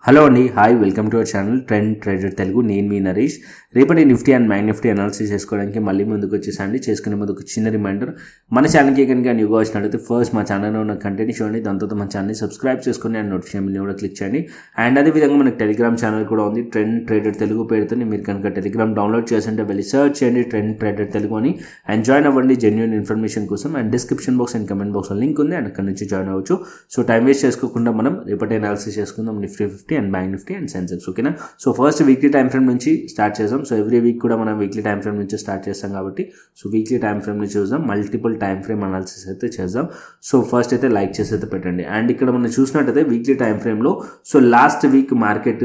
Hello అండి, hi, welcome to our channel trend trader Telugu. నేను మీ నరేష్. రేపటి Nifty and bank Nifty analysis చేసుకోవడానికి మళ్ళీ ముందుకు వచ్చేసండి. చేసుకునే ముందు ఒక చిన్న రిమైండర్, మన ఛానల్కి కనుక న్యూగా వచ్చినట్లయితే ఫస్ట్ మా ఛానల్లో ఉన్న కంటెంట్ చూడండి, దాని తర్వాత మన ఛానల్ని సబ్స్క్రైబ్ చేసుకుని అండ్ నోటిఫికేషన్ కూడా క్లిక్ చేయండి. అండ్ అదేవిధంగా మనకి టెలిగ్రామ్ ఛానల్ కూడా ఉంది, ట్రెండ్ ట్రేడర్ తెలుగు పేరుతో. మీరు కనుక టెలిగ్రామ్ డౌన్లోడ్ చేస్తుంటే వెళ్ళి సర్చ్ చేయండి ట్రెండ్ ట్రేడర్ తెలుగు అని, అండ్ జాయిన్ అవ్వండి జెన్యూన్ ఇన్ఫర్మేషన్ కోసం. And description box and comment బాక్స్లో లింక్ ఉంది, అండ్ అక్కడ నుంచి జాయిన్ అవ్వచ్చు. సో టైం వేస్ట్ చేసుకోకుండా మనం రేపటి అనాలిసిస్ చేసుకుందాం Nifty 50 and bank Nifty and Sensex. ఓకేనా? So first weekly time frame నుంచి స్టార్ట్ చేద్దాం. సో ఎవ్రీ వీక్ కూడా మనం వీక్లీ టైం ఫ్రేమ్ నుంచి స్టార్ట్ చేస్తాం కాబట్టి సో వీక్లీ టైం ఫ్రేమ్ నుంచి చూద్దాం, మల్టిపుల్ టైం ఫ్రేమ్ అనాలిసిస్ అయితే చేద్దాం. సో ఫస్ట్ అయితే లైక్ చేసి అయితే పెట్టండి. అండ్ ఇక్కడ మనం చూసినట్టయితే వీక్లీ టైం ఫ్రేమ్లో so last week market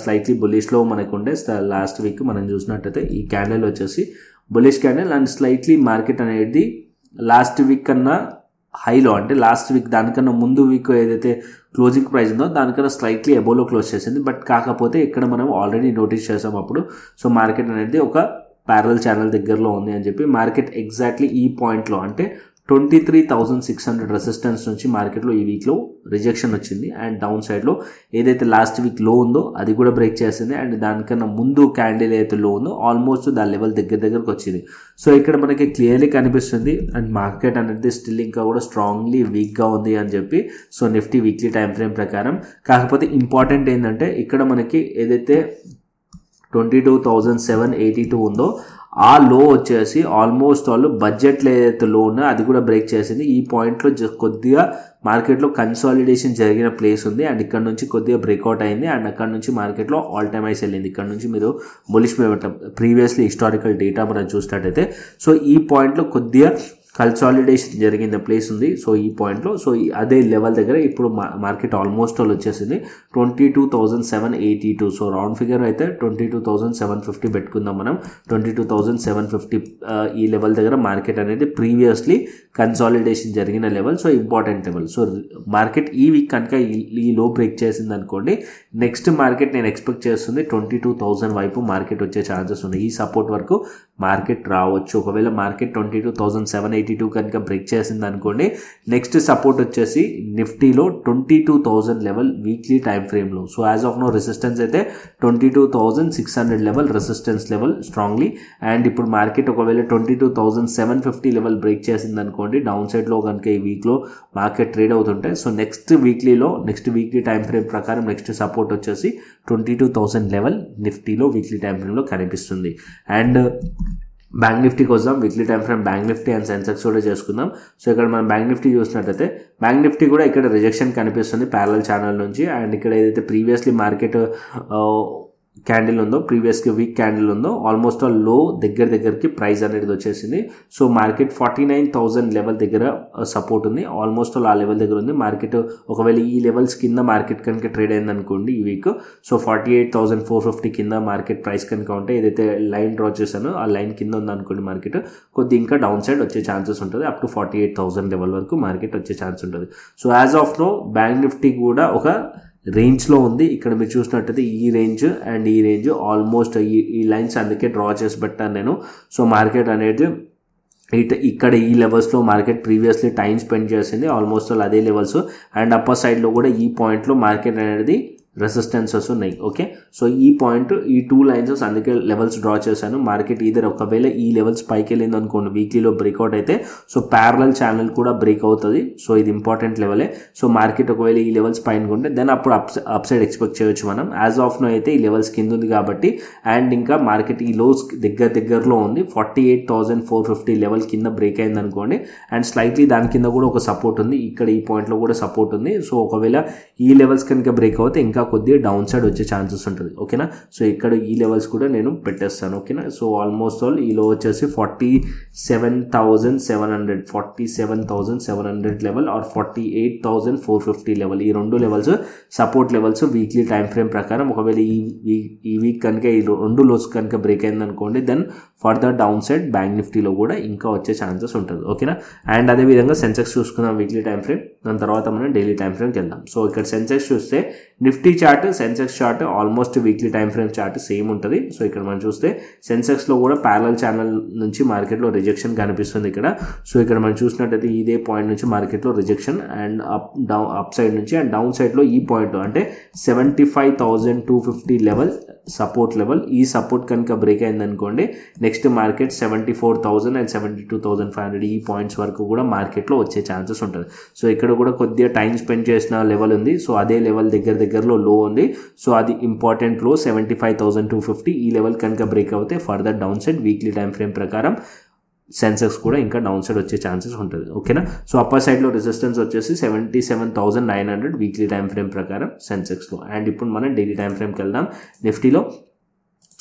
slightly బుల్లిష్లో మనకు ఉండే. లాస్ట్ వీక్ మనం చూసినట్టయితే ఈ క్యాండిల్ వచ్చేసి bullish candle, and slightly market అనేది లాస్ట్ వీక్ కన్నా హైలో, అంటే లాస్ట్ వీక్ దానికన్నా ముందు వీక్ ఏదైతే క్లోజింగ్ ప్రైస్ ఉందో దానికన్నా స్లైట్లీ అబోలో క్లోజ్ చేసింది. బట్ కాకపోతే ఇక్కడ మనం ఆల్రెడీ నోటీస్ చేసాం అప్పుడు. సో మార్కెట్ అనేది ఒక ప్యారలల్ ఛానల్ దగ్గరలో ఉంది అని చెప్పి మార్కెట్ ఎగ్జాక్ట్లీ ఈ పాయింట్లో అంటే 23,600 రెసిస్టెన్స్ నుంచి మార్కెట్లో ఈ వీక్లో రిజెక్షన్ వచ్చింది. అండ్ డౌన్ సైడ్లో ఏదైతే లాస్ట్ వీక్ లో ఉందో అది కూడా బ్రేక్ చేసింది. అండ్ దానికన్నా ముందు క్యాండిల్ ఏదైతే లో ఉందో ఆల్మోస్ట్ దాని లెవెల్ దగ్గరకు వచ్చింది. సో ఇక్కడ మనకి క్లియర్లీ కనిపిస్తుంది అండ్ మార్కెట్ అనేది స్టిల్ ఇంకా కూడా స్ట్రాంగ్లీ వీక్గా ఉంది అని చెప్పి. So Nifty weekly time frame ప్రకారం. కాకపోతే ఇంపార్టెంట్ ఏంటంటే ఇక్కడ మనకి ఏదైతే 22,782 ఉందో ఆ లో వచ్చేసి ఆల్మోస్ట్ వాళ్ళు బడ్జెట్లో ఏదైతే లో ఉన్నా అది కూడా బ్రేక్ చేసింది. ఈ పాయింట్లో కొద్దిగా మార్కెట్లో కన్సాలిడేషన్ జరిగిన ప్లేస్ ఉంది, అండ్ ఇక్కడ నుంచి కొద్దిగా బ్రేక్అవుట్ అయింది. అండ్ అక్కడ నుంచి మార్కెట్లో ఆల్ టైమ్ హైస్ వెళ్ళింది. ఇక్కడ నుంచి మీరు బులిష్ ప్రీవియస్లీ హిస్టారికల్ డేటా మనం చూసినట్టయితే సో ఈ పాయింట్లో కొద్దిగా కన్సాలిడేషన్ జరిగిన ప్లేస్ ఉంది. సో ఈ పాయింట్లో సో అదే లెవెల్ దగ్గర ఇప్పుడు మార్కెట్ ఆల్మోస్ట్ ఆల్ వచ్చేసింది 22,782. సో రౌండ్ ఫిగర్ అయితే 22,750 పెట్టుకుందాం మనం. 22,750 ఈ లెవెల్ దగ్గర మార్కెట్ అనేది ప్రీవియస్లీ కన్సాలిడేషన్ జరిగిన level. So important level. So market ఈ వీక్ కనుక ఈ లో బ్రేక్ చేసింది అనుకోండి, నెక్స్ట్ మార్కెట్ నేను ఎక్స్పెక్ట్ చేస్తుంది 22,000 వైపు మార్కెట్ వచ్చే ఛాన్సెస్ ఉన్నాయి. ఈ సపోర్ట్ వరకు మార్కెట్ రావచ్చు. ఒకవేళ మార్కెట్ 22,782 కనుక బ్రేక్ చేసింది అనుకోండి, నెక్స్ట్ సపోర్ట్ వచ్చేసి నిఫ్టీలో 22,000 లెవెల్ వీక్లీ టైం ఫ్రేమ్లో. So as of now resistance అయితే 22,600 level resistance level strongly. And ఇప్పుడు మార్కెట్ ఒకవేళ 22,750 లెవెల్ బ్రేక్ చేసింది అనుకోండి, డౌన్ సైడ్లో కనుక ఈ వీక్లో మార్కెట్ ట్రేడ్ అవుతుంటే so next weekly time frame ప్రకారం నెక్స్ట్ సపోర్ట్ వచ్చేసి 22,000 లెవెల్ నిఫ్టీలో వీక్లీ టైం ఫ్రేమ్లో కనిపిస్తుంది. అండ్ బ్యాంక్ నిఫ్టీకి వద్దాం. Weekly time frame bank Nifty and Sensex కూడా చేసుకుందాం. సో ఇక్కడ మనం బ్యాంక్ నిఫ్టీ చూసినట్టయితే బ్యాంక్ నిఫ్టీ కూడా ఇక్కడ రిజెక్షన్ కనిపిస్తుంది ప్యారలల్ ఛానల్ నుంచి. అండ్ ఇక్కడ ఏదైతే ప్రీవియస్లీ మార్కెట్ క్యాండిల్ ఉందో, ప్రీవియస్ వీక్ క్యాండిల్ ఉందో ఆల్మోస్ట్ ఆల్ లో దగ్గరికి ప్రైస్ అనేది వచ్చేసింది. సో మార్కెట్ 49,000 లెవెల్ దగ్గర సపోర్ట్ ఉంది. ఆల్మోస్ట్ ఆల్ ఆ లెవెల్ దగ్గర ఉంది మార్కెట్. ఒకవేళ ఈ లెవెల్స్ కింద మార్కెట్ కనుక ట్రేడ్ అయింది అనుకోండి ఈ వీక్, సో 48,450 కింద మార్కెట్ ప్రైస్ కనుక ఉంటే ఏదైతే లైన్ డ్రా చేశానో ఆ లైన్ కింద ఉంది అనుకోండి, మార్కెట్ కొద్ది ఇంకా డౌన్ సైడ్ వచ్చే ఛాన్సెస్ ఉంటుంది. అప్ టు 48,000 లెవెల్ వరకు మార్కెట్ వచ్చే ఛాన్స్ ఉంటుంది. So as of now bank Nifty కూడా ఒక రేంజ్లో ఉంది. ఇక్కడ మీరు చూసినట్టయితే ఈ రేంజ్ అండ్ ఈ రేంజ్ ఆల్మోస్ట్ ఈ లైన్స్ అందుకే డ్రా చేసి పెట్టాను నేను. సో మార్కెట్ అనేది ఇక్కడ ఈ లెవెల్స్లో మార్కెట్ ప్రీవియస్లీ టైం స్పెండ్ చేసింది ఆల్మోస్ట్ అదే లెవెల్స్. అండ్ అప్పర్ సైడ్లో కూడా ఈ పాయింట్లో మార్కెట్ అనేది రెసిస్టెన్సెస్ ఉన్నాయి. ఓకే, సో ఈ పాయింట్ ఈ 2 లైన్స్ అందుకే లెవెల్స్ డ్రా చేశాను. మార్కెట్ ఈధర్ ఒకవేళ ఈ లెవెల్స్ పైకి వెళ్ళింది అనుకోండి వీక్లీలో బ్రేక్అవుట్ అయితే సో ప్యారలల్ ఛానల్ కూడా బ్రేక్ అవుతుంది. సో ఇది ఇంపార్టెంట్ లెవెలే. సో మార్కెట్ ఒకవేళ ఈ లెవెల్స్ పైన ఉంటే దెన్ అప్పుడు అప్ సైడ్ ఎక్స్పెక్ట్ చేయొచ్చు మనం. యాజ్ ఆఫ్ నో అయితే ఈ లెవెల్స్ కింద ఉంది కాబట్టి, అండ్ ఇంకా మార్కెట్ ఈ లోస్ దగ్గరలో ఉంది. 48,450 లెవెల్ కింద బ్రేక్ అయింది అనుకోండి, అండ్ స్లైట్లీ దాని కింద కూడా ఒక సపోర్ట్ ఉంది. ఇక్కడ ఈ పాయింట్లో కూడా సపోర్ట్ ఉంది. సో ఒకవేళ ఈ లెవెల్స్ కనుక బ్రేక్ అవుతే ఇంకా కొద్దిగా డౌన్ సైడ్ వచ్చే ఛాన్సెస్ ఉంటుంది. ఓకేనా? సో ఇక్కడ ఈ లెవెల్స్ కూడా నేను పెట్టేస్తాను. ఓకేనా? సో ఆల్మోస్ట్ ఆల్ ఈ లో వచ్చేసి 47,700 లెవెల్ ఆర్ 48,450 లెవెల్, ఈ 2 levels support levels weekly time frame ప్రకారం. ఒకవేళ ఈ వీక్ కనుక ఈ 2 లోస్ కనుక బ్రేక్ అయింది అనుకోండి, then further down side bank నిఫ్టీలో కూడా ఇంకా వచ్చే ఛాన్సెస్ ఉంటుంది. ఓకేనా? అండ్ అదేవిధంగా సెన్సెక్స్ చూసుకున్నాం వీక్లీ టైం ఫ్రేమ్. దాని తర్వాత మనం డైలీ టైం ఫ్రేమ్కి వెళ్దాం. సో ఇక్కడ సెన్సెక్స్ చూస్తే Nifty chart, Sensex chart almost weekly time frame chart same ఉంటుంది. సో ఇక్కడ మనం చూస్తే సెన్సెక్స్లో కూడా ప్యారలల్ ఛానల్ నుంచి మార్కెట్లో రిజెక్షన్ కనిపిస్తుంది ఇక్కడ. సో ఇక్కడ మనం చూసినట్టయితే ఇదే పాయింట్ నుంచి మార్కెట్లో రిజెక్షన్ అండ్ అప్ సైడ్ నుంచి అండ్ డౌన్ సైడ్లో ఈ పాయింట్ అంటే 75,250 లెవెల్ సపోర్ట్ లెవెల్. ఈ సపోర్ట్ కనుక బ్రేక్ అయిందనుకోండి నెక్స్ట్ మార్కెట్ 74,000 అండ్ 72,500 ఈ పాయింట్స్ వరకు కూడా మార్కెట్లో వచ్చే ఛాన్సెస్ ఉంటుంది. సో ఇక్కడ కూడా కొద్దిగా టైం స్పెండ్ చేసిన లెవెల్ ఉంది. సో అదే లెవెల్ దగ్గరలో లో ఉంది. సో అది ఇంపార్టెంట్ లో 75,250 ఈ లెవెల్ కనుక బ్రేక్ అవుతే further down side weekly time frame ప్రకారం సెన్సెక్స్ కూడా ఇంకా డౌన్ సైడ్ వచ్చే ఛాన్సెస్ ఉంటుంది. ఓకేనా. సో అప్పర్ సైడ్లో రెసిస్టెన్స్ వచ్చేసి 77,900 వీక్లీ టైం ఫ్రేమ్ ప్రకారం సెన్సెక్స్లో. అండ్ ఇప్పుడు మనం డైలీ టైం ఫ్రేమ్కి వెళ్దాం నిఫ్టీలో.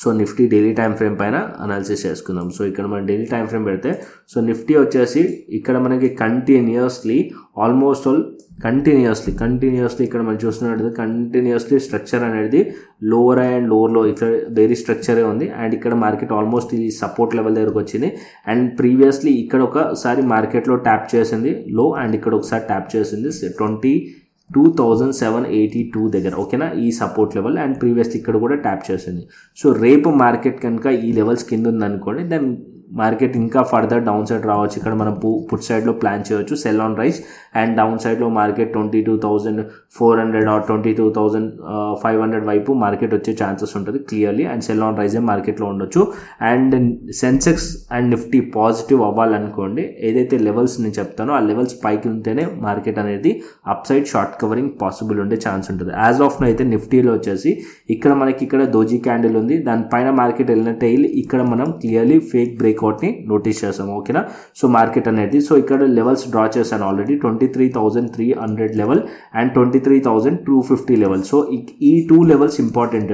So Nifty daily time frame పైన అనాలిసిస్ చేసుకుందాం. సో ఇక్కడ మనం డైలీ టైం ఫ్రేమ్ పెడితే సో నిఫ్టీ వచ్చేసి ఇక్కడ మనకి కంటిన్యూస్లీ ఆల్మోస్ట్ ఆల్ కంటిన్యూస్లీ ఇక్కడ మనం చూస్తున్నట్టు కంటిన్యూస్లీ స్ట్రక్చర్ అనేది లోవర్ అండ్ లోవర్లో ఇక్కడ వెరీ స్ట్రక్చరే ఉంది. అండ్ ఇక్కడ మార్కెట్ ఆల్మోస్ట్ ఇది సపోర్ట్ లెవెల్ దగ్గరకు వచ్చింది. అండ్ ప్రీవియస్లీ ఇక్కడ ఒకసారి మార్కెట్లో ట్యాప్ చేసింది లో అండ్ ఇక్కడ ఒకసారి ట్యాప్ చేసింది 22,782 దగ్గర. ఓకేనా, ఈ సపోర్ట్ లెవెల్. అండ్ ప్రీవియస్లీ ఇక్కడ కూడా ట్యాప్ చేసింది. సో రేపు మార్కెట్ కనుక ఈ లెవెల్స్ కింద ఉందనుకోండి దెన్ మార్కెట్ ఇంకా ఫర్దర్ డౌన్ సైడ్ రావచ్చు. ఇక్కడ మనం పుట్ సైడ్లో ప్లాన్ చేయవచ్చు sell on rise. And down సైడ్లో మార్కెట్ 22,400 ఆర్ 22,500 వైపు మార్కెట్ వచ్చే ఛాన్సెస్ ఉంటుంది క్లియర్లీ. అండ్ సెల్ ఆన్ రైజే మార్కెట్లో ఉండొచ్చు. And Sensex and Nifty positive అవ్వాలనుకోండి ఏదైతే లెవెల్స్ నేను చెప్తానో ఆ లెవెల్స్ పైకి ఉంటేనే మార్కెట్ అనేది up side short covering possible ఉండే ఛాన్స్ ఉంటుంది. యాజ్ ఆఫ్ నో అయితే నిఫ్టీలో వచ్చేసి ఇక్కడ మనకి ఇక్కడ దోజీ క్యాండిల్ ఉంది. దానిపైన మార్కెట్ వెళ్ళినట్టే ఇక్కడ మనం క్లియర్లీ ఫేక్ బ్రేక్అవుట్ని నోటీస్ చేస్తాం. ఓకేనా. సో మార్కెట్ అనేది సో ఇక్కడ లెవెల్స్ డ్రా చేశాను already 23,300 level and 23,250 level. So ఈ టూ లెవెల్స్ ఇంపార్టెంట్.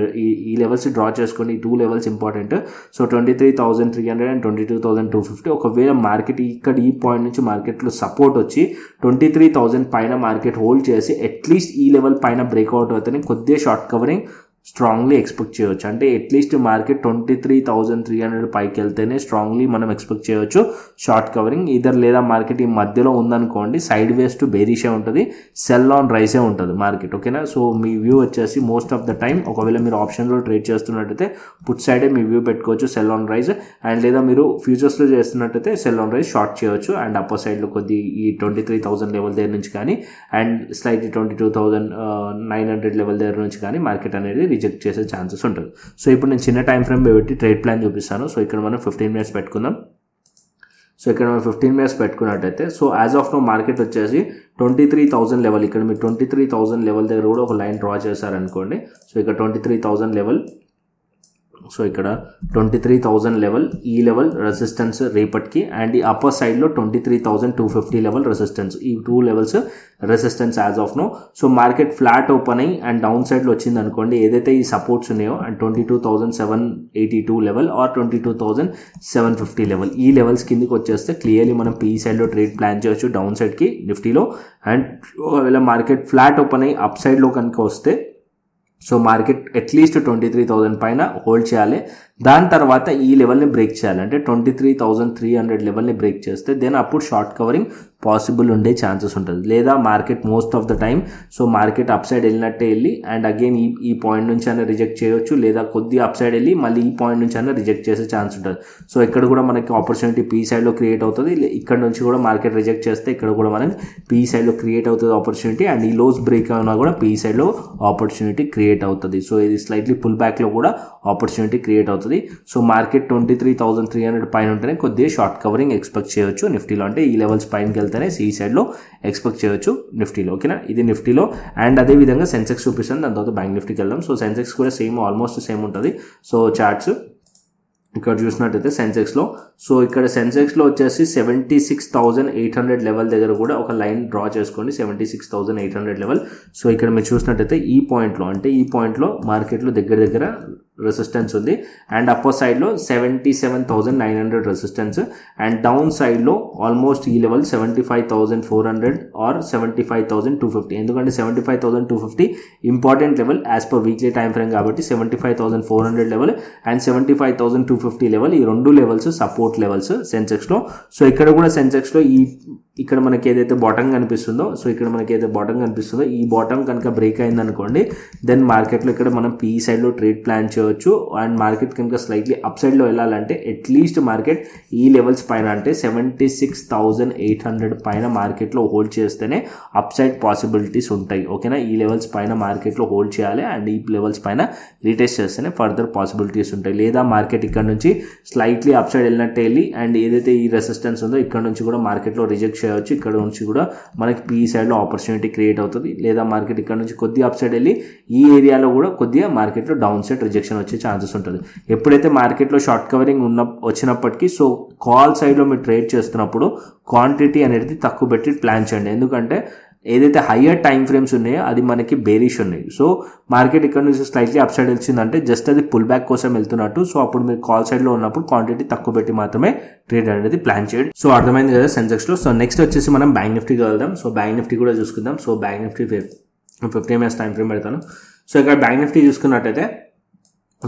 ఈ లెవెల్స్ డ్రా చేసుకోండి. ఈ two levels important. So 23,300 and 22,250. ఒకవేళ మార్కెట్ ఇక్కడ ఈ పాయింట్ నుంచి మార్కెట్లో సపోర్ట్ వచ్చి 23,000 పైన మార్కెట్ హోల్డ్ చేసి అట్లీస్ట్ ఈ లెవెల్ పైన బ్రేక్అవుట్ అవుతాయి కొద్దిగా షార్ట్ కవరింగ్ స్ట్రాంగ్లీ ఎక్స్పెక్ట్ చేయవచ్చు. అంటే అట్లీస్ట్ మార్కెట్ 23,300 పైకి వెళ్తేనే స్ట్రాంగ్లీ మనం ఎక్స్పెక్ట్ చేయవచ్చు షార్ట్ కవరింగ్. ఇదర్ లేదా మార్కెట్ ఈ మధ్యలో ఉందనుకోండి సైడ్ వేస్ టు బేరిషే ఉంటుంది, సెల్ ఆన్ రైసే ఉంటుంది మార్కెట్. ఓకేనా. సో మీ వ్యూ వచ్చేసి మోస్ట్ ఆఫ్ ద టైం ఒకవేళ మీరు ఆప్షన్లో ట్రేడ్ చేస్తున్నట్టయితే పుట్ సైడే మీ వ్యూ పెట్టుకోవచ్చు సెల్ ఆన్ రైజ్. అండ్ లేదా మీరు ఫ్యూచర్స్లో చేస్తున్నట్టయితే సెల్ ఆన్ రైజ్ షార్ట్ చేయవచ్చు. అండ్ అప్పర్ సైడ్లో కొద్ది ఈ 23,000 లెవెల్ దగ్గర నుంచి కానీ అండ్ స్లైట్లీ 22,900 లెవెల్ దగ్గర నుంచి కానీ మార్కెట్ అనేది రిజెక్ట్ చేసే ఛాన్సెస్ ఉంటుంది. సో ఇప్పుడు నేను చిన్న టైం ఫ్రేమ్ పెట్టి ట్రేడ్ ప్లాన్ చూపిస్తాను. సో ఇక్కడ మనం 15 మినిట్స్ పెట్టుకుందాం. సో ఇక్కడ మనం 15 మినిట్స్ పెట్టుకున్నట్టయితే so as of now market వచ్చేసి 23,000 లెవెల్. ఇక్కడ మీరు 23,000 లెవెల్ దగ్గర కూడా ఒక లైన్ డ్రా చేశారనుకోండి. సో ఇక్కడ 23,000 లెవెల్. సో ఇక్కడ 23,000 లెవెల్ ఈ లెవెల్ రెసిస్టెన్స్ రేపటికి. అండ్ ఈ అప్పర్ సైడ్లో 23,250 లెవెల్ రెసిస్టెన్స్. ఈ two levels resistance as of now. So market flat open అయ్యి అండ్ డౌన్ సైడ్లో వచ్చింది అనుకోండి ఏదైతే ఈ సపోర్ట్స్ ఉన్నాయో అండ్ 22,782 లెవెల్ ఆర్ 22,750 లెవెల్ ఈ లెవెల్స్ కిందకి వచ్చేస్తే క్లియర్లీ మనం పీ సైడ్లో ట్రేడ్ ప్లాన్ చేయొచ్చు డౌన్ సైడ్కి నిఫ్టీలో. అండ్ ఒకవేళ మార్కెట్ ఫ్లాట్ ఓపెన్ అయ్యి అప్ సైడ్లో కనుక వస్తే సో మార్కెట్ అట్లీస్ట్ 23,000 పైన హోల్డ్ చేయాలి. దాని తర్వాత ఈ లెవెల్ని బ్రేక్ చేయాలి. అంటే 23,300 లెవెల్ని బ్రేక్ చేస్తే దెన్ అప్పుడు షార్ట్ కవరింగ్ పాసిబుల్ ఉండే ఛాన్సెస్ ఉంటుంది. లేదా market most of the time so market up side వెళ్ళినట్టే వెళ్ళి అండ్ అగైన్ ఈ పాయింట్ నుంచి అయినా రిజెక్ట్ చేయొచ్చు. లేదా కొద్దిగా అప్ సైడ్ వెళ్ళి మళ్ళీ ఈ పాయింట్ నుంచి అయినా రిజెక్ట్ చేసే ఛాన్స్ ఉంటుంది. సో ఇక్కడ కూడా మనకి ఆపర్చునిటీ పీ సైడ్లో క్రియేట్ అవుతుంది. ఇక్కడ నుంచి కూడా మార్కెట్ రిజెక్ట్ చేస్తే ఇక్కడ కూడా మనకి పీ సైడ్లో క్రియేట్ అవుతుంది ఆపర్చునిటీ. అండ్ ఈ లోస్ బ్రేక్ అయినా కూడా పీ సైడ్లో ఆపర్చునిటీ క్రియేట్ అవుతుంది. సో ఇది స్లైట్లీ పుల్ బ్యాక్లో కూడా ఆపర్చునిటీ క్రియేట్ అవుతుంది. సో మార్కెట్ 23,300 పైన ఉంటేనే కొద్దిగా షార్ట్ కవరింగ్ ఎక్స్పెక్ట్ చేయొచ్చు నిఫ్టీలో. అంటే ఈ లెవెల్స్ పైనకి వెళ్తేనే ఈ సైడ్లో ఎక్స్పెక్ట్ చేయొచ్చు నిఫ్టీలో. ఓకేనా, ఇది నిఫ్టీలో. అండ్ అదేవిధంగా సెన్సెక్స్ చూపిస్తాను. దాని తర్వాత బ్యాంక్ నిఫ్టీకి వెళ్దాం. సో సెన్సెక్స్ కూడా సేమ్ ఆల్మోస్ట్ సేమ్ ఉంటుంది. సో చార్ట్స్ ఇక్కడ చూసినట్టయితే సెన్సెక్స్లో సో ఇక్కడ సెన్సెక్స్లో వచ్చేసి 76,800 లెవెల్ దగ్గర కూడా ఒక లైన్ డ్రా చేసుకోండి 76,800 లెవెల్. సో ఇక్కడ మీరు చూసినట్టయితే ఈ పాయింట్లో అంటే ఈ పాయింట్లో మార్కెట్లో దగ్గర రెసిస్టెన్స్ ఉంది. అండ్ అప్పర్ సైడ్లో 77,900 రెసిస్టెన్స్. అండ్ డౌన్ సైడ్లో ఆల్మోస్ట్ ఈ లెవెల్ 75,400 ఆర్ 75,250. ఎందుకంటే 75,250 important level as per weekly time frame కాబట్టి 75,400 లెవెల్ అండ్ 75,250 లెవెల్ ఈ రెండు లెవెల్స్ సపోర్ట్ లెవెల్స్ సెన్సెక్స్లో. సో ఇక్కడ కూడా సెన్సెక్స్లో ఈ ఇక్కడ మనకి ఏదైతే బాటమ్ కనిపిస్తుందో, సో ఇక్కడ మనకి ఏదైతే బాటమ్ కనిపిస్తుందో ఈ బాటమ్ కనుక బ్రేక్ అయింది అనుకోండి, దెన్ మార్కెట్లో ఇక్కడ మనం పీ సైడ్లో ట్రేడ్ ప్లాన్ చేయవచ్చు. అండ్ మార్కెట్ కనుక స్లైట్లీ అప్ సైడ్లో వెళ్ళాలంటే అట్లీస్ట్ మార్కెట్ ఈ లెవెల్స్ పైన అంటే 76,800 పైన మార్కెట్లో హోల్డ్ చేస్తేనే అప్ సైడ్ పాసిబిలిటీస్ ఉంటాయి. ఓకేనా, ఈ లెవెల్స్ పైన మార్కెట్లో హోల్డ్ చేయాలి అండ్ ఈ లెవెల్స్ పైన రీటెస్ట్ చేస్తేనే ఫర్దర్ పాసిబిలిటీస్ ఉంటాయి. లేదా మార్కెట్ ఇక్కడ నుంచి స్లైట్లీ అప్ సైడ్ వెళ్ళినట్టు వెళ్ళి అండ్ ఏదైతే ఈ రెసిస్టెన్స్ ఉందో ఇక్కడ నుంచి కూడా మార్కెట్లో రిజెక్ట్ చేయవచ్చు. ఇక్కడ నుంచి కూడా మనకి పీ సైడ్లో ఆపర్చునిటీ క్రియేట్ అవుతుంది. లేదా మార్కెట్ ఇక్కడ నుంచి కొద్దిగా అప్ సైడ్ వెళ్ళి ఈ ఏరియాలో కూడా కొద్దిగా మార్కెట్లో డౌన్ సైడ్ రిజెక్షన్ వచ్చే ఛాన్సెస్ ఉంటుంది. ఎప్పుడైతే మార్కెట్లో షార్ట్ కవరింగ్ వచ్చినప్పటికీ సో కాల్ సైడ్లో మీరు ట్రేడ్ చేస్తున్నప్పుడు క్వాంటిటీ అనేది తక్కువ పెట్టి ప్లాన్ చేయండి. ఎందుకంటే ఏదైతే హయ్యర్ టైం ఫ్రేమ్స్ ఉన్నాయో అది మనకి బేరిష్ ఉన్నాయి. సో మార్కెట్ ఇక్కడ నుంచి స్లైట్లీ అప్ సైడ్ వచ్చిందంటే జస్ట్ అది పుల్ బ్యాక్ కోసం వెళ్తున్నట్టు. సో అప్పుడు మీరు కాల్ సైడ్లో ఉన్నప్పుడు క్వాంటిటీ తక్కువ పెట్టి మాత్రమే ట్రేడ్ అనేది ప్లాన్ చేయండి. సో అర్థమైంది కదా సెన్సెక్స్లో. సో నెక్స్ట్ వచ్చేసి మనం బ్యాంక్ నిఫ్టీకి వెళ్దాం. సో బ్యాంక్ నిఫ్టీ కూడా చూసుకుందాం. So bank Nifty 15 minutes time frame పెడతాను. సో ఇక్కడ బ్యాంక్ నిఫ్టీ చూసుకున్నట్టయితే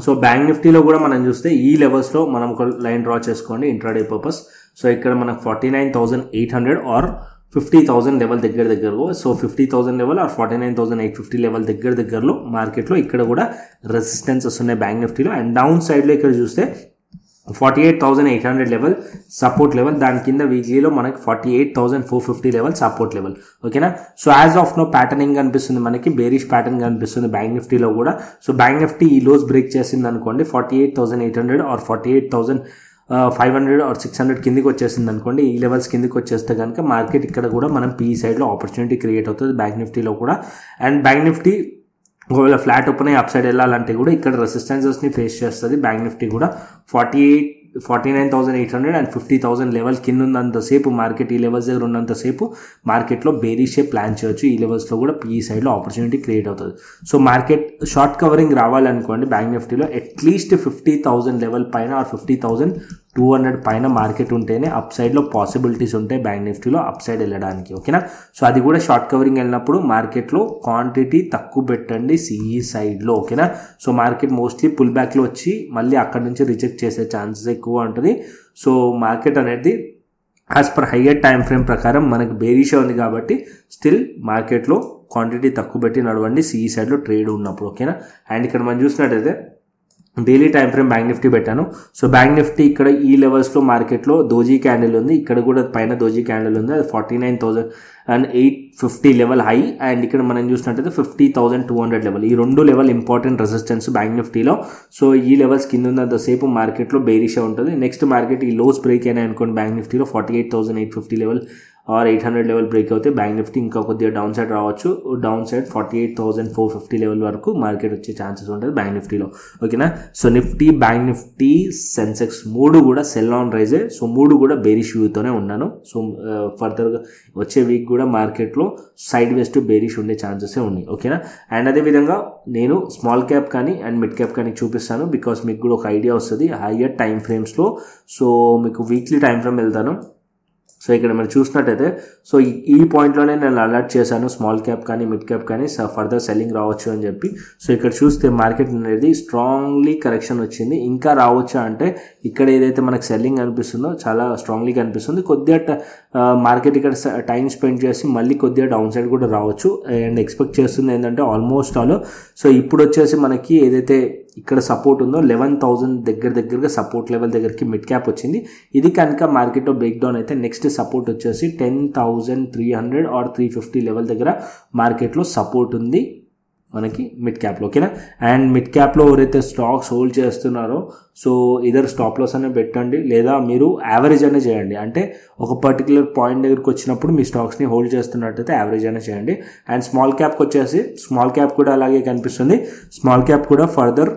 సో బ్యాంక్ నిఫ్టీలో కూడా మనం చూస్తే ఈ లెవెల్స్లో మనం ఒక లైన్ డ్రా చేసుకోండి ఇంట్రాడే పర్పస్. సో ఇక్కడ మనకు 49,800 ఆర్ 50,000 లెవెల్ దగ్గరలో, సో 50,000 లెవెల్ ఆర్ 49,850 లెవెల్ దగ్గరలో మార్కెట్లో ఇక్కడ కూడా రెసిస్టెన్స్ వస్తున్నాయి బ్యాంక్ నిఫ్టీలో. అండ్ డౌన్ సైడ్లో ఇక్కడ చూస్తే 48,800 లెవెల్ సపోర్ట్ లెవెల్, దాని కింద వీక్లీలో మనకి 48,450 లెవెల్ సపోర్ట్ లెవెల్. ఓకేనా, so as of now patterning కనిపిస్తుంది, మనకి బేరిష్ ప్యాటర్న్ కనిపిస్తుంది బ్యాంక్ నిఫ్టీలో కూడా. సో బ్యాంక్ నిఫ్టీ ఈ లోస్ బ్రేక్ చేసింది అనుకోండి 48,800 ఆర్ 48,500 ఆర్ 600 కిందికి వచ్చేసింది అనుకోండి, ఈ లెవెల్స్ కిందికి వచ్చేస్తే కనుక మార్కెట్ ఇక్కడ కూడా మనం పీ సైడ్లో ఆపర్చునిటీ క్రియేట్ అవుతుంది బ్యాంక్ నిఫ్టీలో కూడా. అండ్ బ్యాంక్ నిఫ్టీ ఒకవేళ ఫ్లాట్ ఓపెన్ అయ్యి అప్ సైడ్ వెళ్ళాలంటే కూడా ఇక్కడ రెసిస్టెన్సెస్ని ఫేస్ చేస్తుంది బ్యాంక్ నిఫ్టీ కూడా. 49,800 అండ్ 50,000 లెవెల్ కింద ఉన్నంతసేపు మార్కెట్ ఈ లెవెల్స్ దగ్గర ఉన్నంతసేపు మార్కెట్లో బేరిషే ప్లాన్ చేయొచ్చు. ఈ లెవెల్స్లో కూడా పీ సైడ్లో ఆపర్చునిటీ క్రియేట్ అవుతుంది. సో మార్కెట్ షార్ట్ కవరింగ్ రావాలనుకోండి బ్యాంక్ నిఫ్టీలో అట్లీస్ట్ 50,000 లెవెల్ పైన ఆర్ 50,200 పైన మార్కెట్ ఉంటేనే అప్ సైడ్లో పాసిబిలిటీస్ ఉంటాయి బ్యాంక్ నిఫ్టీలో అప్ సైడ్ వెళ్ళడానికి. ఓకేనా, సో అది కూడా షార్ట్ కవరింగ్ వెళ్ళినప్పుడు మార్కెట్లో క్వాంటిటీ తక్కువ పెట్టండి సిఈ సైడ్లో. ఓకేనా, సో మార్కెట్ మోస్ట్లీ పుల్ బ్యాక్లో వచ్చి మళ్ళీ అక్కడ నుంచి రిజెక్ట్ చేసే ఛాన్సెస్ ఎక్కువ ఉంటుంది. సో మార్కెట్ అనేది as per higher time frame ప్రకారం మనకి బేరిషే ఉంది కాబట్టి స్టిల్ మార్కెట్లో క్వాంటిటీ తక్కువ పెట్టి నడవండి సిఈ సైడ్లో ట్రేడ్ ఉన్నప్పుడు. ఓకేనా, అండ్ ఇక్కడ మనం చూసినట్టయితే daily time frame bank Nifty పెట్టాను. సో బ్యాంక్ నిఫ్టీ ఇక్కడ ఈ లెవెల్స్లో మార్కెట్లో దోజీ క్యాండిల్ ఉంది, ఇక్కడ కూడా పైన దోజీ క్యాండిల్ ఉంది, అది 49,850 లెవెల్ హై. అండ్ ఇక్కడ మనం చూసినట్టయితే 50,200 లెవెల్, ఈ రెండు లెవెల్ ఇంపార్టెంట్ రెసిస్టెన్స్ బ్యాంక్ నిఫ్టీలో. సో ఈ లెవెల్స్ కింద ఉన్నంతసేపు మార్కెట్లో బేరిషే ఉంటుంది. నెక్స్ట్ మార్కెట్ ఈ లోస్ బ్రేక్ అయినాయి అనుకోండి బ్యాంక్ నిఫ్టీలో 48,850 లెవెల్ ఆర్ 800 లెవెల్ బ్రేక్ అవుతే బ్యాంక్ నిఫ్టీ ఇంకా కొద్దిగా డౌన్ సైడ్ రావచ్చు. డౌన్ సైడ్ 48,450 లెవెల్ వరకు మార్కెట్ వచ్చే ఛాన్సెస్ ఉంటుంది బ్యాంక్ నిఫ్టీలో. ఓకేనా, so Nifty, bank Nifty, Sensex మూడు కూడా సెల్ ఆన్ రైజే. సో మూడు కూడా బేరిష్ వ్యూతోనే ఉన్నాను. సో ఫర్దర్గా వచ్చే వీక్ కూడా మార్కెట్లో సైడ్ వేస్ టు బేరిష్ ఉండే ఛాన్సెస్ ఉన్నాయి. ఓకేనా, అండ్ అదేవిధంగా నేను స్మాల్ క్యాప్ కానీ అండ్ మిడ్ క్యాప్ కానీ చూపిస్తాను బికాస్ మీకు కూడా ఒక ఐడియా వస్తుంది హయ్యర్ టైం ఫ్రేమ్స్లో. సో మీకు వీక్లీ టైం ఫ్రేమ్ వెళ్తాను. సో ఇక్కడ మీరు చూసినట్టయితే సో ఈ పాయింట్లోనే నేను అలర్ట్ చేశాను స్మాల్ క్యాప్ కానీ మిడ్ క్యాప్ కానీ ఫర్దర్ సెల్లింగ్ రావచ్చు అని చెప్పి. సో ఇక్కడ చూస్తే మార్కెట్ అనేది స్ట్రాంగ్లీ కరెక్షన్ వచ్చింది. ఇంకా రావచ్చా అంటే ఇక్కడ ఏదైతే మనకు సెల్లింగ్ కనిపిస్తుందో చాలా స్ట్రాంగ్లీ కనిపిస్తుంది. కొద్దిగా మార్కెట్ ఇక్కడ టైం స్పెండ్ చేసి మళ్ళీ కొద్దిగా డౌన్ సైడ్ కూడా రావచ్చు. అండ్ ఎక్స్పెక్ట్ చేస్తుంది ఏంటంటే ఆల్మోస్ట్ ఆల్ సో ఇప్పుడు వచ్చేసి మనకి ఏదైతే ఇక్కడ సపోర్ట్ ఉందో 11,000 దగ్గరగా సపోర్ట్ లెవెల్ దగ్గరికి మిడ్ క్యాప్ వచ్చింది. ఇది కనుక మార్కెట్లో బ్రేక్ డౌన్ అయితే నెక్స్ట్ సపోర్ట్ వచ్చేసి 10,300 ఆర్ 350 లెవెల్ దగ్గర మార్కెట్లో సపోర్ట్ ఉంది మనకి మిడ్ క్యాప్లో. ఓకేనా, అండ్ మిడ్ క్యాప్లో ఎవరైతే స్టాక్స్ హోల్డ్ చేస్తున్నారో సో ఇదర్ స్టాప్ లాస్ అనే పెట్టండి లేదా మీరు యావరేజ్ అనే చేయండి. అంటే ఒక పర్టికులర్ పాయింట్ దగ్గరికి వచ్చినప్పుడు మీ స్టాక్స్ని హోల్డ్ చేస్తున్నట్టయితే యావరేజ్ అనే చేయండి. అండ్ స్మాల్ క్యాప్కి వచ్చేసి స్మాల్ క్యాప్ కూడా అలాగే కనిపిస్తుంది. స్మాల్ క్యాప్ కూడా ఫర్దర్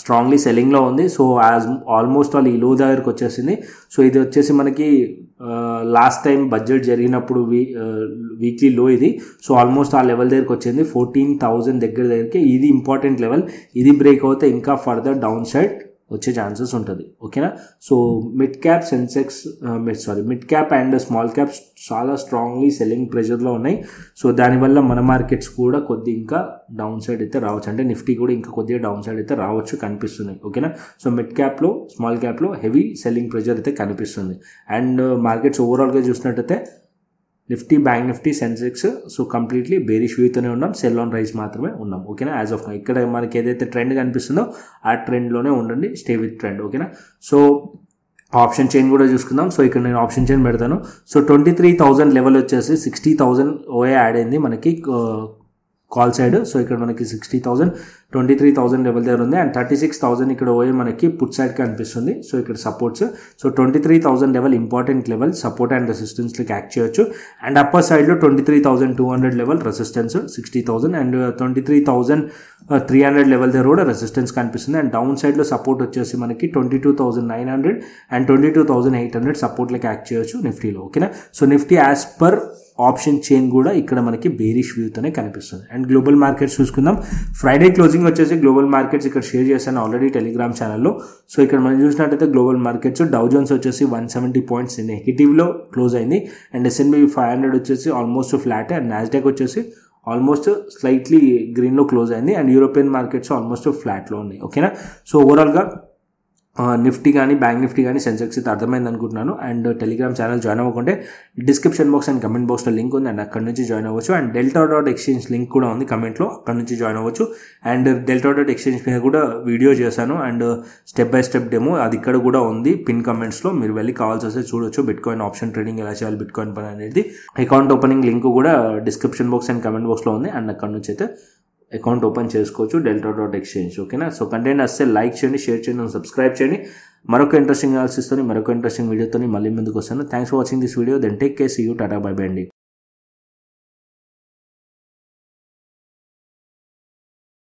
స్ట్రాంగ్లీ సెల్లింగ్లో ఉంది. సో యాజ్ ఆల్మోస్ట్ ఆల్ ఈ లో దగ్గరికి వచ్చేసింది. సో ఇది వచ్చేసి మనకి లాస్ట్ టైం బడ్జెట్ జరిగినప్పుడు వీక్లీ లో ఇది. సో ఆల్మోస్ట్ ఆ లెవెల్ దగ్గరికి వచ్చింది 14,000 దగ్గరికి. ఇది ఇంపార్టెంట్ లెవెల్. ఇది బ్రేక్ అవుతే ఇంకా ఫర్దర్ డౌన్ సైడ్ వచ్చే ఛాన్సెస్ ఉంటుంది. ఓకేనా, so mid cap Sensex mid cap and small cap చాలా స్ట్రాంగ్లీ సెల్లింగ్ ప్రెషర్లో ఉన్నాయి. సో దానివల్ల మన మార్కెట్స్ కూడా కొద్దిగా ఇంకా డౌన్ సైడ్ అయితే రావచ్చు. అంటే నిఫ్టీ కూడా ఇంకా కొద్దిగా డౌన్ సైడ్ అయితే రావచ్చు కనిపిస్తున్నాయి. ఓకేనా, సో మిడ్ క్యాప్లో స్మాల్ క్యాప్లో హెవీ సెల్లింగ్ ప్రెషర్ అయితే కనిపిస్తుంది. అండ్ మార్కెట్స్ ఓవరాల్గా చూసినట్టయితే Nifty, bank Nifty, Sensex so completely bearish వ్యూతోనే ఉన్నాం, సెల్ ఆన్ రైజ్ మాత్రమే ఉన్నాం. ఓకేనా, యాజ్ ఆఫ్ నౌ ఇక్కడ మనకి ఏదైతే ట్రెండ్ కనిపిస్తుందో ఆ ట్రెండ్లోనే ఉండండి, స్టే విత్ ట్రెండ్. ఓకేనా, సో ఆప్షన్ చైన్ కూడా చూసుకుందాం. సో ఇక్కడ నేను ఆప్షన్ చైన్ పెడతాను. సో 23,000 లెవెల్ వచ్చేసి 60,000 ఓఏ యాడ్ అయింది మనకి కాల్ సైడ్. సో ఇక్కడ మనకి 60,000 23,000 లెవెల్ దగ్గర ఉంది అండ్ 36,000 ఇక్కడ ఓఏ మనకి పుట్ సైడ్ కనిపిస్తుంది. సో ఇక్కడ supports, so 23,000 level important level, support and రెసిస్టెన్స్కి యాక్ట్ చేయొచ్చు. అండ్ అప్పర్ సైడ్లో 23,200 లెవెల్ రెసిస్టెన్స్ 60,000 అండ్ 23,300 లెవెల్ దగ్గర కూడా రెసిస్టెన్స్ కనిపిస్తుంది. అండ్ డౌన్ సైడ్లో సపోర్ట్ వచ్చేసి మనకి 22,900 అండ్ 22,800 సపోర్ట్లకి యాక్ట్ చేయొచ్చు నిఫ్టీలో. ఓకేనా, so Nifty as per option chain కూడా ఇక్కడ మనకి బేరిష్ వ్యూతోనే కనిపిస్తుంది. అండ్ గ్లోబల్ మార్కెట్స్ చూసుకుందాం. ఫ్రైడే క్లోజింగ్ వచ్చేసి గ్లోబల్ మార్కెట్స్ ఇక్కడ షేర్ చేశాను ఆల్రెడీ టెలిగ్రామ్ ఛానల్లో. సో ఇక్కడ మనం చూసినట్టయితే గ్లోబల్ మార్కెట్స్ డౌ జోన్స్ వచ్చేసి 170 పాయింట్స్ నెగిటివ్లో క్లోజ్ అయింది అండ్ S&P 500 వచ్చేసి ఆల్మోస్ట్ ఫ్లాట్ అండ్ నాస్డాక్ వచ్చేసి ఆల్మోస్ట్ స్లైట్లీ గ్రీన్లో క్లోజ్ అయింది అండ్ యూరోపియన్ మార్కెట్స్ ఆల్మోస్ట్ ఫ్లాట్లో ఉన్నాయి. ఓకేనా, సో ఓవరాల్గా నిఫ్టీ కానీ బ్యాంక్ నిఫ్టీ కానీ సెన్సెక్స్ అయితే అర్థమైంది అనుకుంటున్నాను. అండ్ టెలిగ్రామ్ ఛానల్ జాయిన్ అవ్వకుంటే డిస్క్రిప్షన్ బాక్స్ అండ్ కమెంట్ బాక్స్లో లింక్ ఉంది అండ్ అక్కడ నుంచి జాయిన్ అవ్వచ్చు. అండ్ delta.exchange లింక్ కూడా ఉంది కమెంట్లో, అక్కడ నుంచి జాయిన్ అవ్వచ్చు. అండ్ delta.exchange మీద కూడా వీడియో చేశాను and step by step demo అది ఇక్కడ కూడా ఉంది పిన్ కమెంట్స్లో, మీరు వెళ్ళి కావాల్సి వస్తే చూడొచ్చు. బిట్కాయిన్ ఆప్షన్ ట్రేడింగ్ ఎలా చేయాలి, బిట్కాయిన్ పని అనేది అకౌంట్ ఓపెనింగ్ లింక్ కూడా డిస్క్రిప్షన్ బాక్స్ అండ్ కమెంట్ బాక్స్లో ఉంది అండ్ అక్కడ నుంచి అయితే అకౌంట్ ఓపెన్ చేసుకోవచ్చు delta.exchange. ఓకేనా, సో కంటెంట్ వస్తే లైక్ చేయండి, షేర్ చేయండి, సబ్స్క్రైబ్ చేయండి. మరొక ఇంట్రెస్టింగ్ అనాలిసిస్తో మరొక ఇంట్రెస్టింగ్ వీడియోతో మళ్ళీ ముందుకు వస్తాను. Thanks for watching this video. Then take care, see you, tata, bye bye అండి.